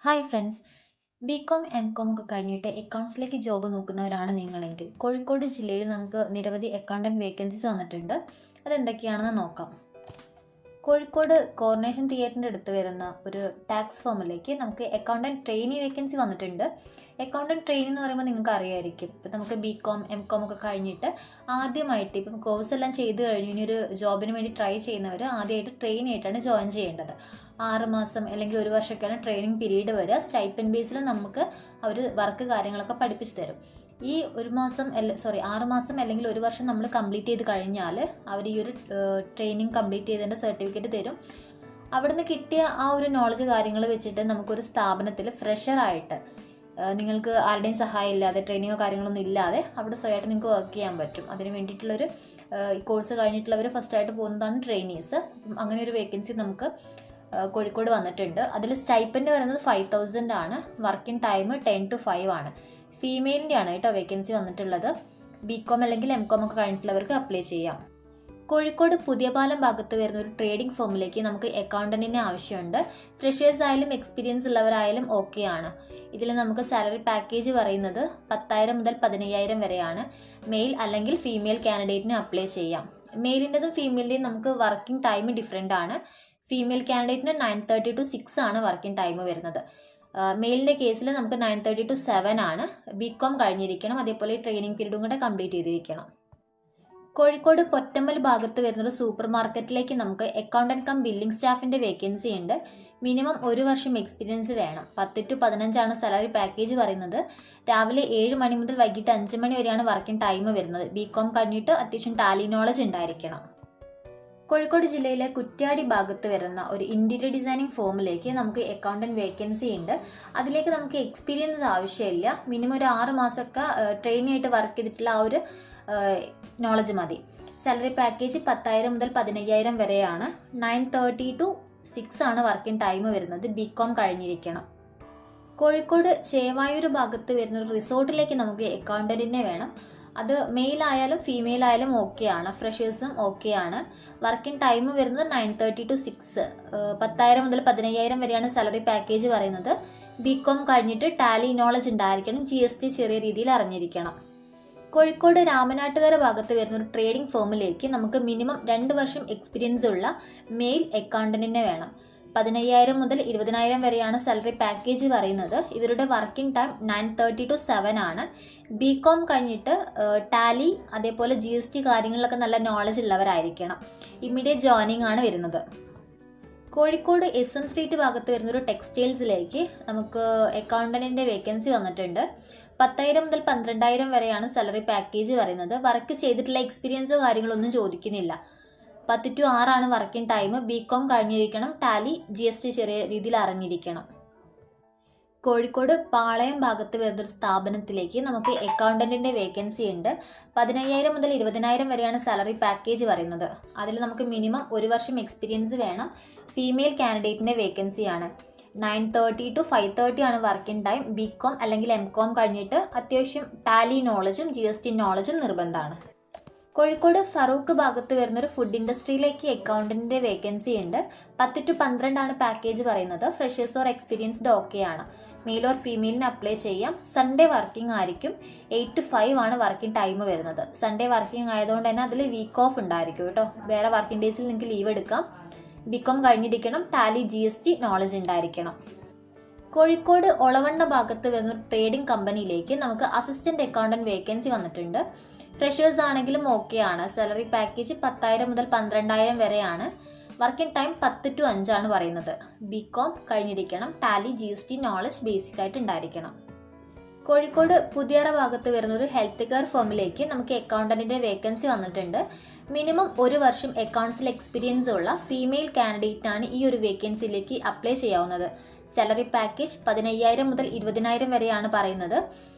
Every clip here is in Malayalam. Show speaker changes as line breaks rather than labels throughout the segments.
ഹായ് ഫ്രണ്ട്സ്, ബികോം എംകോം ഒക്കെ കഴിഞ്ഞിട്ട് അക്കൗണ്ട്സിലേക്ക് ജോബ് നോക്കുന്നവരാണ് നിങ്ങളെങ്കിൽ കോഴിക്കോട് ജില്ലയിൽ നമുക്ക് നിരവധി അക്കൗണ്ടൻറ്റ് വേക്കൻസീസ് വന്നിട്ടുണ്ട്. അതെന്തൊക്കെയാണെന്ന് നോക്കാം. കോഴിക്കോട് കോർണേഷൻ തിയേറ്ററിൻ്റെ അടുത്ത് വരുന്ന ഒരു ടാക്സ് ഫേമിലേക്ക് നമുക്ക് അക്കൗണ്ടൻറ്റ് ട്രെയിനി വേക്കൻസി വന്നിട്ടുണ്ട്. അക്കൗണ്ടൻറ്റ് ട്രെയിനി എന്ന് പറയുമ്പോൾ നിങ്ങൾക്ക് അറിയായിരിക്കും, ഇപ്പം നമുക്ക് ബികോം എംകോം ഒക്കെ കഴിഞ്ഞിട്ട് ആദ്യമായിട്ട് ഇപ്പം കോഴ്സ് എല്ലാം ചെയ്ത് കഴിഞ്ഞ് ഇനി ഒരു ജോബിന് വേണ്ടി ട്രൈ ചെയ്യുന്നവർ ആദ്യമായിട്ട് ട്രെയിനി ആയിട്ടാണ് ജോയിൻ ചെയ്യേണ്ടത്. 6 മാസം അല്ലെങ്കിൽ 1 വർഷമൊക്കെയാണ് ട്രെയിനിങ് പീരീഡ് വരിക. സ്റ്റൈപ്പൻ ബേസിൽ നമുക്ക് അവർ വർക്ക് കാര്യങ്ങളൊക്കെ പഠിപ്പിച്ചു തരും. ഈ 6 മാസം അല്ലെങ്കിൽ 1 വർഷം നമ്മൾ കംപ്ലീറ്റ് ചെയ്ത് കഴിഞ്ഞാൽ അവർ ഈ ഒരു ട്രെയിനിങ് കംപ്ലീറ്റ് ചെയ്തതിൻ്റെ സർട്ടിഫിക്കറ്റ് തരും. അവിടുന്ന് കിട്ടിയ ആ ഒരു നോളജ് കാര്യങ്ങൾ വെച്ചിട്ട് നമുക്കൊരു സ്ഥാപനത്തിൽ ഫ്രഷറായിട്ട് നിങ്ങൾക്ക് ആരുടെയും സഹായം ഇല്ലാതെ ട്രെയിനിങ്ങോ കാര്യങ്ങളൊന്നും ഇല്ലാതെ അവിടെ സ്വയമായിട്ട് നിങ്ങൾക്ക് വർക്ക് ചെയ്യാൻ പറ്റും. അതിന് വേണ്ടിയിട്ടുള്ളൊരു കോഴ്സ് കഴിഞ്ഞിട്ടുള്ളവർ ഫസ്റ്റായിട്ട് പോകുന്നതാണ് ട്രെയിനീസ്. അങ്ങനെ ഒരു വേക്കൻസി നമുക്ക് കോഴിക്കോട് വന്നിട്ടുണ്ട്. അതിൽ സ്റ്റൈപ്പൻഡ് വരുന്നത് 5,000 ആണ്. വർക്കിംഗ് ടൈം 10 to 5 ആണ്. ഫീമെയിലിൻ്റെ ആണ് കേട്ടോ വേക്കൻസി വന്നിട്ടുള്ളത്. ബികോം അല്ലെങ്കിൽ എംകോം ഒക്കെ കഴിഞ്ഞിട്ടുള്ളവർക്ക് അപ്ലൈ ചെയ്യാം. കോഴിക്കോട് പുതിയപാലം ഭാഗത്ത് വരുന്ന ഒരു ട്രേഡിംഗ് ഫേമിലേക്ക് നമുക്ക് അക്കൗണ്ടന്റിനെ ആവശ്യമുണ്ട്. ഫ്രഷേഴ്സ് ആയാലും എക്സ്പീരിയൻസ് ഉള്ളവരായാലും ഓക്കെ ആണ്. ഇതിൽ നമുക്ക് സാലറി പാക്കേജ് പറയുന്നത് 10,000 മുതൽ 15,000 വരെയാണ്. മെയിൽ അല്ലെങ്കിൽ ഫീമെയിൽ കാൻഡിഡേറ്റിന് അപ്ലൈ ചെയ്യാം. മെയിലിൻ്റെതും ഫീമെയിലിൻ്റെയും നമുക്ക് വർക്കിംഗ് ടൈം ഡിഫറെൻ്റ് ആണ്. ഫീമെയിൽ കാൻഡിഡേറ്റിന് 9:30 to 6 ആണ് വർക്കിംഗ് ടൈം വരുന്നത്. മെയിലിൻ്റെ കേസിൽ നമുക്ക് 9:30 to 7 ആണ്. ബികോം കഴിഞ്ഞിരിക്കണം, അതേപോലെ ട്രെയിനിങ് പീരീഡും കൂടെ കംപ്ലീറ്റ് ചെയ്തിരിക്കണം. കോഴിക്കോട് പൊറ്റമ്മൽ ഭാഗത്ത് വരുന്നൊരു സൂപ്പർ മാർക്കറ്റിലേക്ക് നമുക്ക് അക്കൗണ്ടന്റ് കം ബില്ലിംഗ് സ്റ്റാഫിൻ്റെ വേക്കൻസി ഉണ്ട്. മിനിമം 1 വർഷം എക്സ്പീരിയൻസ് വേണം. 10 to 15 ആണ് സാലറി പാക്കേജ് പറയുന്നത്. രാവിലെ 7 മണി മുതൽ വൈകിട്ട് 5 മണി വരെയാണ് വർക്കിംഗ് ടൈം വരുന്നത്. ബികോം കഴിഞ്ഞിട്ട് അത്യാവശ്യം ടാലി നോളജ് ഉണ്ടായിരിക്കണം. കോഴിക്കോട് ജില്ലയിലെ കുറ്റ്യാടി ഭാഗത്ത് വരുന്ന ഒരു ഇന്റീരിയർ ഡിസൈനിങ് ഫോമിലേക്ക് നമുക്ക് അക്കൗണ്ടന്റ് വേക്കൻസി ഉണ്ട്. അതിലേക്ക് നമുക്ക് എക്സ്പീരിയൻസ് ആവശ്യമില്ല. മിനിമം ഒരു 6 മാസമൊക്കെ ട്രെയിനി ആയിട്ട് വർക്ക് ചെയ്തിട്ടുള്ള ആ ഒരു നോളജ് മതി. സാലറി പാക്കേജ് 10,000 മുതൽ 15,000 വരെയാണ്. 9:30 to 6 ആണ് വർക്കിംഗ് ടൈം വരുന്നത്. ബികോം കഴിഞ്ഞിരിക്കണം. കോഴിക്കോട് ചേവായൂർ ഭാഗത്ത് വരുന്ന ഒരു റിസോർട്ടിലേക്ക് നമുക്ക് അക്കൗണ്ടന്റിനെ വേണം. അത് മെയിൽ ആയാലും ഫീമെയിൽ ആയാലും ഓക്കെ ആണ്. ഫ്രഷേഴ്സും ഓക്കെ ആണ്. വർക്കിംഗ് ടൈം വരുന്നത് 9:30 to 6. 10,000 മുതൽ 15,000 വരെയാണ് സാലറി പാക്കേജ് പറയുന്നത്. ബികോം കഴിഞ്ഞിട്ട് ടാലി നോളജ് ഉണ്ടായിരിക്കണം. GST ചെറിയ രീതിയിൽ അറിഞ്ഞിരിക്കണം. കോഴിക്കോട് രാമനാട്ടുകര ഭാഗത്ത് വരുന്ന ഒരു ട്രേഡിംഗ് ഫേമിലേക്ക് നമുക്ക് മിനിമം 2 വർഷം എക്സ്പീരിയൻസ് ഉള്ള മെയിൽ അക്കൗണ്ടന്റിനെ വേണം. 15,000 മുതൽ 20,000 വരെയാണ് സാലറി പാക്കേജ് പറയുന്നത്. ഇവരുടെ വർക്കിംഗ് ടൈം 9:30 to 7 ആണ്. ബികോം കഴിഞ്ഞിട്ട് ടാലി അതേപോലെ GST കാര്യങ്ങളിലൊക്കെ നല്ല നോളജ് ഉള്ളവരായിരിക്കണം. ഇമ്മീഡിയറ്റ് ജോയിനിങ് ആണ് വരുന്നത്. കോഴിക്കോട് SM സ്ട്രീറ്റ് ഭാഗത്ത് വരുന്നൊരു ടെക്സ്റ്റൈൽസിലേക്ക് നമുക്ക് അക്കൗണ്ടന്റിന്റെ വേക്കൻസി വന്നിട്ടുണ്ട്. 10,000 മുതൽ 12,000 വരെയാണ് സാലറി പാക്കേജ് പറയുന്നത്. വർക്ക് ചെയ്തിട്ടുള്ള എക്സ്പീരിയൻസോ കാര്യങ്ങളൊന്നും ചോദിക്കുന്നില്ല. 10 to 6 ആണ് വർക്കിംഗ് ടൈം. ബികോം കഴിഞ്ഞിരിക്കണം. ടാലി GST ചെറിയ രീതിയിൽ അറിഞ്ഞിരിക്കണം. കോഴിക്കോട് പാളയം ഭാഗത്ത് വരുന്നൊരു സ്ഥാപനത്തിലേക്ക് നമുക്ക് അക്കൗണ്ടന്റിന്റെ വേക്കൻസി ഉണ്ട്. 15,000 മുതൽ 20,000 വരെയാണ് സാലറി പാക്കേജ് പറയുന്നത്. അതിൽ നമുക്ക് മിനിമം 1 വർഷം എക്സ്പീരിയൻസ് വേണം. ഫീമെയിൽ കാൻഡിഡേറ്റിന്റെ വേക്കൻസിയാണ്. 9:30 to 5:30 ആണ് വർക്കിംഗ് ടൈം. ബികോം അല്ലെങ്കിൽ എംകോം കഴിഞ്ഞിട്ട് അത്യാവശ്യം ടാലി നോളജും GST നോളജും നിർബന്ധമാണ്. കോഴിക്കോട് ഫറൂഖ് ഭാഗത്ത് വരുന്നൊരു ഫുഡ് ഇൻഡസ്ട്രിയിലേക്ക് അക്കൗണ്ടന്റിന്റെ വേക്കൻസി ഉണ്ട്. 10 to 12 ആണ് പാക്കേജ് പറയുന്നത്. ഫ്രഷേഴ്സ് ഓർ എക്സ്പീരിയൻസ്ഡ് ഓക്കെ ആണ്. മെയിൽ ഓർ ഫീമെയിലിന് അപ്ലൈ ചെയ്യാം. സൺഡേ വർക്കിംഗ് ആയിരിക്കും. 8 to 5 ആണ് വർക്കിംഗ് ടൈം വരുന്നത്. സൺഡേ വർക്കിംഗ് ആയതുകൊണ്ട് തന്നെ അതിൽ വീക്ക് ഓഫ് ഉണ്ടായിരിക്കും കേട്ടോ. വേറെ വർക്കിംഗ് ഡേയ്സിൽ നിങ്ങൾക്ക് ലീവ് എടുക്കാം. ബികോം കഴിഞ്ഞിരിക്കണം. ടാലി GST നോളജ് ഉണ്ടായിരിക്കണം. കോഴിക്കോട് ഒളവണ്ണ ഭാഗത്ത് വരുന്ന ട്രേഡിംഗ് കമ്പനിയിലേക്ക് നമുക്ക് അസിസ്റ്റന്റ് അക്കൗണ്ടന്റ് വേക്കൻസി വന്നിട്ടുണ്ട്. ഫ്രഷേഴ്സ് ആണെങ്കിലും ഓക്കെ ആണ്. സാലറി പാക്കേജ് 10,000 മുതൽ 12,000 വരെയാണ്. വർക്കിംഗ് ടൈം 10 to 5 ആണ് പറയുന്നത്. ബികോം കഴിഞ്ഞിരിക്കണം. ടാലി GST നോളജ് ബേസിക് ആയിട്ട് ഉണ്ടായിരിക്കണം. കോഴിക്കോട് പുതിയറ ഭാഗത്ത് വരുന്ന ഒരു ഹെൽത്ത് കെയർ ഫേമിലേക്ക് നമുക്ക് അക്കൗണ്ടന്റിന്റെ വേക്കൻസി വന്നിട്ടുണ്ട്. മിനിമം 1 വർഷം അക്കൗണ്ട്സിൽ എക്സ്പീരിയൻസ് ഉള്ള ഫീമെയിൽ കാൻഡിഡേറ്റ് ആണ് ഈ ഒരു വേക്കൻസിയിലേക്ക് അപ്ലൈ ചെയ്യാവുന്നത്. സാലറി പാക്കേജ് 15,000 മുതൽ 20,000 വരെയാണ് പറയുന്നത്.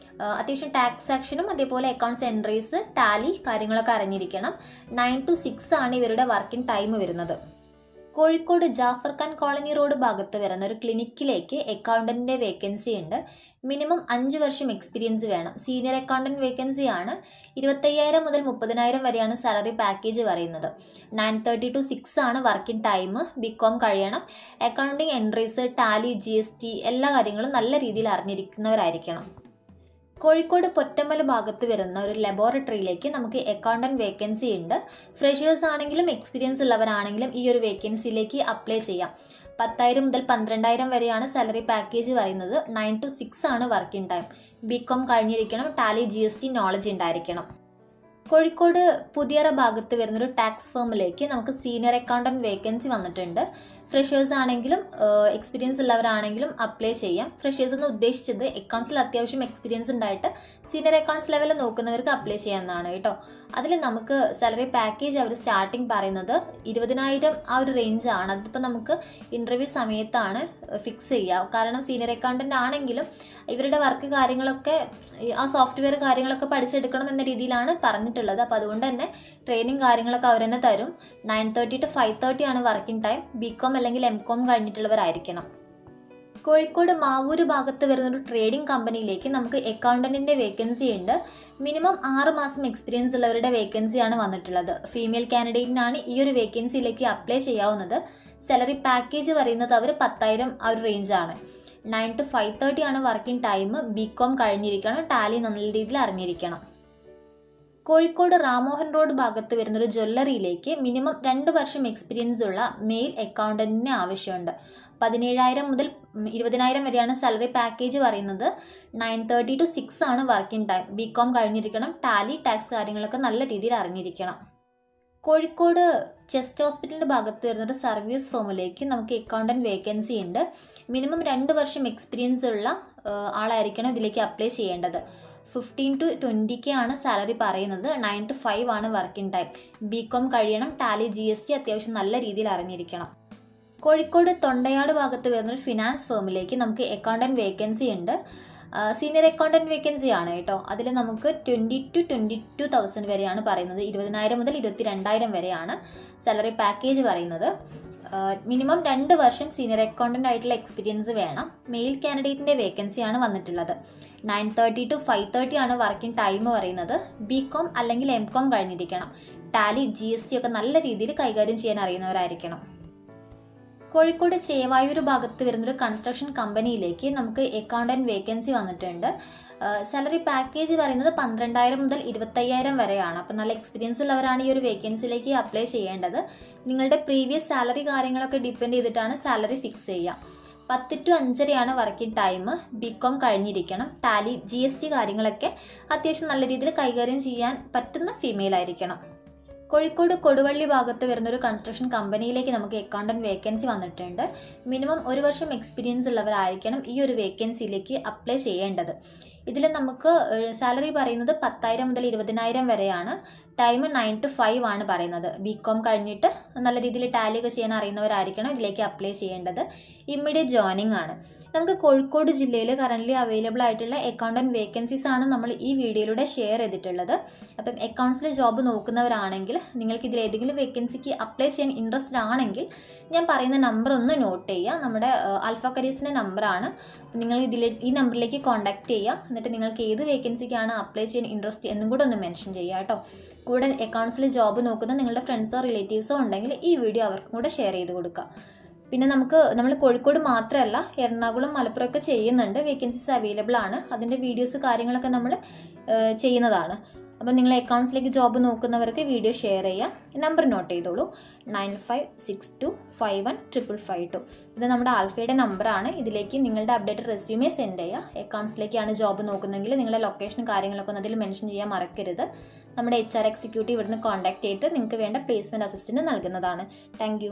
അത്യാവശ്യം ടാക്സ് ആക്ഷനും അതേപോലെ അക്കൗണ്ട്സ് എൻട്രീസ് ടാലി കാര്യങ്ങളൊക്കെ അറിഞ്ഞിരിക്കണം. 9 to 6 ആണ് ഇവരുടെ വർക്കിംഗ് ടൈം വരുന്നത്. കോഴിക്കോട് ജാഫർ ഖാൻ കോളനി റോഡ് ഭാഗത്ത് വരുന്ന ഒരു ക്ലിനിക്കിലേക്ക് അക്കൗണ്ടന്റിന്റെ വേക്കൻസി ഉണ്ട്. മിനിമം 5 വർഷം എക്സ്പീരിയൻസ് വേണം. സീനിയർ അക്കൗണ്ടന്റ് വേക്കൻസി ആണ്. 25,000 മുതൽ 30,000 വരെയാണ് സാലറി പാക്കേജ് പറയുന്നത്. 9:30 to 6 ആണ് വർക്കിംഗ് ടൈം. ബികോം കഴിയണം. അക്കൗണ്ടിങ്, എൻട്രീസ്, ടാലി, GST എല്ലാ കാര്യങ്ങളും നല്ല രീതിയിൽ അറിഞ്ഞിരിക്കുന്നവരായിരിക്കണം. കോഴിക്കോട് പൊറ്റമ്മൽ ഭാഗത്ത് വരുന്ന ഒരു ലബോറട്ടറിയിലേക്ക് നമുക്ക് അക്കൗണ്ടന്റ് വേക്കൻസി ഉണ്ട്. ഫ്രഷേഴ്സ് ആണെങ്കിലും എക്സ്പീരിയൻസ് ഉള്ളവരാണെങ്കിലും ഈ ഒരു വേക്കൻസിയിലേക്ക് അപ്ലൈ ചെയ്യാം. 10,000 മുതൽ 12,000 വരെയാണ് സാലറി പാക്കേജ് പറയുന്നത്. 9 to 6 ആണ് വർക്കിംഗ് ടൈം. ബികോം കഴിഞ്ഞിരിക്കണം. ടാലി, GST നോളജ് ഉണ്ടായിരിക്കണം. കോഴിക്കോട് പുതിയറ ഭാഗത്ത് വരുന്നൊരു ടാക്സ് ഫേമിലേക്ക് നമുക്ക് സീനിയർ അക്കൗണ്ടന്റ് വേക്കൻസി വന്നിട്ടുണ്ട്. ഫ്രഷേഴ്സ് ആണെങ്കിലും എക്സ്പീരിയൻസ് ഉള്ളവരാണെങ്കിലും അപ്ലൈ ചെയ്യാം. ഫ്രഷേഴ്സ് എന്ന് ഉദ്ദേശിച്ചത് അക്കൗണ്ട്സിൽ അത്യാവശ്യം എക്സ്പീരിയൻസ് ഉണ്ടായിട്ട് സീനിയർ അക്കൗണ്ട്സ് ലെവലിൽ നോക്കുന്നവർക്ക് അപ്ലൈ ചെയ്യാവുന്നതാണ് കേട്ടോ. അതിൽ നമുക്ക് സാലറി പാക്കേജ് അവർ സ്റ്റാർട്ടിങ് പറയുന്നത് 20,000 ആ ഒരു റേഞ്ച് ആണ്. അതിപ്പോൾ നമുക്ക് ഇൻ്റർവ്യൂ സമയത്താണ് ഫിക്സ് ചെയ്യുക. കാരണം സീനിയർ അക്കൗണ്ടന്റ് ആണെങ്കിലും ഇവരുടെ വർക്ക് കാര്യങ്ങളൊക്കെ ആ സോഫ്റ്റ്വെയർ കാര്യങ്ങളൊക്കെ പഠിച്ചെടുക്കണം എന്ന രീതിയിലാണ് പറഞ്ഞിട്ടുള്ളത്. അപ്പോൾ അതുകൊണ്ട് തന്നെ ട്രെയിനിങ് കാര്യങ്ങളൊക്കെ അവർ തന്നെ തരും. 9:30 to 5:30 ആണ് വർക്കിംഗ് ടൈം. ബികോം അല്ലെങ്കിൽ MCOM കഴിഞ്ഞിട്ടുള്ളവരായിരിക്കണം. കോഴിക്കോട് മാവൂര് ഭാഗത്ത് വരുന്നൊരു ട്രേഡിംഗ് കമ്പനിയിലേക്ക് നമുക്ക് അക്കൗണ്ടന്റിന്റെ വേക്കൻസി ഉണ്ട്. മിനിമം 6 മാസം എക്സ്പീരിയൻസ് ഉള്ളവരുടെ വേക്കൻസിയാണ് വന്നിട്ടുള്ളത്. ഫീമെയിൽ കാൻഡിഡേറ്റിനാണ് ഈ ഒരു വേക്കൻസിയിലേക്ക് അപ്ലൈ ചെയ്യാവുന്നത്. സാലറി പാക്കേജ് പറയുന്നത് അവർ 10,000 ആ ഒരു റേഞ്ചാണ്. 9 to 5:30 ആണ് വർക്കിംഗ് ടൈം. ബികോം കഴിഞ്ഞിരിക്കണം. ടാലി നല്ല രീതിയിൽ അറിഞ്ഞിരിക്കണം. കോഴിക്കോട് റാമോഹൻ റോഡ് ഭാഗത്ത് വരുന്നൊരു ജ്വല്ലറിയിലേക്ക് മിനിമം 2 വർഷം എക്സ്പീരിയൻസ് ഉള്ള മെയിൽ അക്കൗണ്ടന്റിനെ ആവശ്യമുണ്ട്. 17,000 മുതൽ 20,000 വരെയാണ് സാലറി പാക്കേജ് പറയുന്നത്. 9:30 to 6 ആണ് വർക്കിംഗ് ടൈം. ബികോം കഴിഞ്ഞിരിക്കണം. ടാലി, ടാക്സ് കാര്യങ്ങളൊക്കെ നല്ല രീതിയിൽ അറിഞ്ഞിരിക്കണം. കോഴിക്കോട് ചെസ്റ്റ് ഹോസ്പിറ്റലിൻ്റെ ഭാഗത്ത് വരുന്നൊരു സർവീസ് ഫേമിലേക്ക് നമുക്ക് അക്കൗണ്ടന്റ് വേക്കൻസി ഉണ്ട്. മിനിമം 2 വർഷം എക്സ്പീരിയൻസ് ഉള്ള ആളായിരിക്കണം ഇതിലേക്ക് അപ്ലൈ ചെയ്യേണ്ടത്. 15 to 20K ആണ് സാലറി പറയുന്നത്. 9 to 5 ആണ് വർക്കിംഗ് ടൈം. ബികോം കഴിയണം. ടാലി, GST അത്യാവശ്യം നല്ല രീതിയിൽ അറിഞ്ഞിരിക്കണം. കോഴിക്കോട് തൊണ്ടയാട് ഭാഗത്ത് വരുന്നൊരു ഫിനാൻസ് ഫേമിലേക്ക് നമുക്ക് അക്കൗണ്ടന്റ് വേക്കൻസി ഉണ്ട്. സീനിയർ അക്കൗണ്ടന്റ് വേക്കൻസി ആണ് കേട്ടോ. അതിൽ നമുക്ക് 20 to 22,000 വരെയാണ് പറയുന്നത്. 20,000 മുതൽ 22,000 വരെയാണ് സാലറി പാക്കേജ് പറയുന്നത്. മിനിമം 2 വർഷം സീനിയർ അക്കൗണ്ടന്റ് ആയിട്ടുള്ള എക്സ്പീരിയൻസ് വേണം. മെയിൽ കാൻഡിഡേറ്റിന്റെ വേക്കൻസിയാണ് വന്നിട്ടുള്ളത്. 9:30 to 5:30 ആണ് വർക്കിംഗ് ടൈം പറയുന്നത്. ബികോം അല്ലെങ്കിൽ MCOM കഴിഞ്ഞിരിക്കണം. ടാലി, GST ഒക്കെ നല്ല രീതിയിൽ കൈകാര്യം ചെയ്യാൻ അറിയുന്നവരായിരിക്കണം. കോഴിക്കോട് ചേവായൂർ ഭാഗത്ത് വരുന്നൊരു കൺസ്ട്രക്ഷൻ കമ്പനിയിലേക്ക് നമുക്ക് അക്കൗണ്ടന്റ് വേക്കൻസി വന്നിട്ടുണ്ട്. സാലറി പാക്കേജ് പറയുന്നത് 12,000 മുതൽ 25,000 വരെയാണ്. അപ്പം നല്ല എക്സ്പീരിയൻസ് ഉള്ളവരാണ് ഈ ഒരു വേക്കൻസിയിലേക്ക് അപ്ലൈ ചെയ്യേണ്ടത്. നിങ്ങളുടെ പ്രീവിയസ് സാലറി കാര്യങ്ങളൊക്കെ ഡിപ്പെൻഡ് ചെയ്തിട്ടാണ് സാലറി ഫിക്സ് ചെയ്യുക. 10 to 5:30 വർക്കിംഗ് ടൈം. ബികോം കഴിഞ്ഞിരിക്കണം. ടാലി, GST കാര്യങ്ങളൊക്കെ അത്യാവശ്യം നല്ല രീതിയിൽ കൈകാര്യം ചെയ്യാൻ പറ്റുന്ന ഫീമെയിൽ ആയിരിക്കണം. കോഴിക്കോട് കൊടുവള്ളി ഭാഗത്ത് വരുന്നൊരു കൺസ്ട്രക്ഷൻ കമ്പനിയിലേക്ക് നമുക്ക് അക്കൗണ്ടന്റ് വേക്കൻസി വന്നിട്ടുണ്ട്. മിനിമം 1 വർഷം എക്സ്പീരിയൻസ് ഉള്ളവരായിരിക്കണം ഈ ഒരു വേക്കൻസിയിലേക്ക് അപ്ലൈ ചെയ്യേണ്ടത്. ഇതിൽ നമുക്ക് സാലറി പറയുന്നത് 10,000 മുതൽ 20,000 വരെയാണ്. ടൈം 9 to 5 ആണ് പറയുന്നത്. ബികോം കഴിഞ്ഞിട്ട് നല്ല രീതിയിൽ ടാലി ഒക്കെ ചെയ്യാൻ അറിയുന്നവരായിരിക്കണം ഇതിലേക്ക് അപ്ലൈ ചെയ്യേണ്ടത്. ഇമ്മീഡിയറ്റ് ജോയിനിങ് ആണ്. നമുക്ക് കോഴിക്കോട് ജില്ലയിൽ കറൻ്റ്ലി അവൈലബിൾ ആയിട്ടുള്ള അക്കൗണ്ടന്റ് വേക്കൻസീസ് ആണ് നമ്മൾ ഈ വീഡിയോയിലൂടെ ഷെയർ ചെയ്തിട്ടുള്ളത്. അപ്പം അക്കൗണ്ട്സിൽ ജോബ് നോക്കുന്നവരാണെങ്കിൽ നിങ്ങൾക്ക് ഇതിൽ ഏതെങ്കിലും വേക്കൻസിക്ക് അപ്ലൈ ചെയ്യാൻ ഇൻട്രസ്റ്റഡ് ആണെങ്കിൽ ഞാൻ പറയുന്ന നമ്പർ ഒന്ന് നോട്ട് ചെയ്യുക. നമ്മുടെ ആൽഫ കരിയേഴ്സിൻ്റെ നമ്പറാണ്. നിങ്ങൾ ഈ നമ്പറിലേക്ക് കോൺടാക്ട് ചെയ്യുക. എന്നിട്ട് നിങ്ങൾക്ക് ഏത് വേക്കൻസിക്കാണ് അപ്ലൈ ചെയ്യാൻ ഇൻട്രസ്റ്റ് എന്നും കൂടെ ഒന്ന് മെൻഷൻ ചെയ്യുക കേട്ടോ. കൂടെ അക്കൗണ്ട്സിൽ ജോബ് നോക്കുന്ന നിങ്ങളുടെ ഫ്രണ്ട്സോ റിലേറ്റീവ്സോ ഉണ്ടെങ്കിൽ ഈ വീഡിയോ അവർക്കും കൂടെ ഷെയർ ചെയ്ത് കൊടുക്കുക. പിന്നെ നമ്മൾ കോഴിക്കോട് മാത്രമല്ല എറണാകുളം, മലപ്പുറം ഒക്കെ ചെയ്യുന്നുണ്ട്. വേക്കൻസീസ് അവൈലബിൾ ആണ്. അതിൻ്റെ വീഡിയോസ് കാര്യങ്ങളൊക്കെ നമ്മൾ ചെയ്യുന്നതാണ്. അപ്പോൾ നിങ്ങൾ അക്കൗണ്ട്സിലേക്ക് ജോബ് നോക്കുന്നവർക്ക് വീഡിയോ ഷെയർ ചെയ്യാം. നമ്പർ നോട്ട് ചെയ്തോളൂ. 9562515552. ഇത് നമ്മുടെ ആൽഫയുടെ നമ്പറാണ്. ഇതിലേക്ക് നിങ്ങളുടെ അപ്ഡേറ്റഡ് റെസ്യൂമേ സെൻഡ് ചെയ്യുക. അക്കൗണ്ട്സിലേക്കാണ് ജോബ് നോക്കുന്നതെങ്കിൽ നിങ്ങളുടെ ലൊക്കേഷനും കാര്യങ്ങളൊക്കെ ഒന്ന് അതിൽ മെൻഷൻ ചെയ്യാൻ മറക്കരുത്. നമ്മുടെ HR എക്സിക്യൂട്ടീവ് ഇവിടുന്ന് കോൺടാക്ട് ചെയ്തിട്ട് നിങ്ങൾക്ക് വേണ്ട പ്ലേസ്മെൻറ്റ് അസിസ്റ്റൻറ്റ് നൽകുന്നതാണ്. താങ്ക്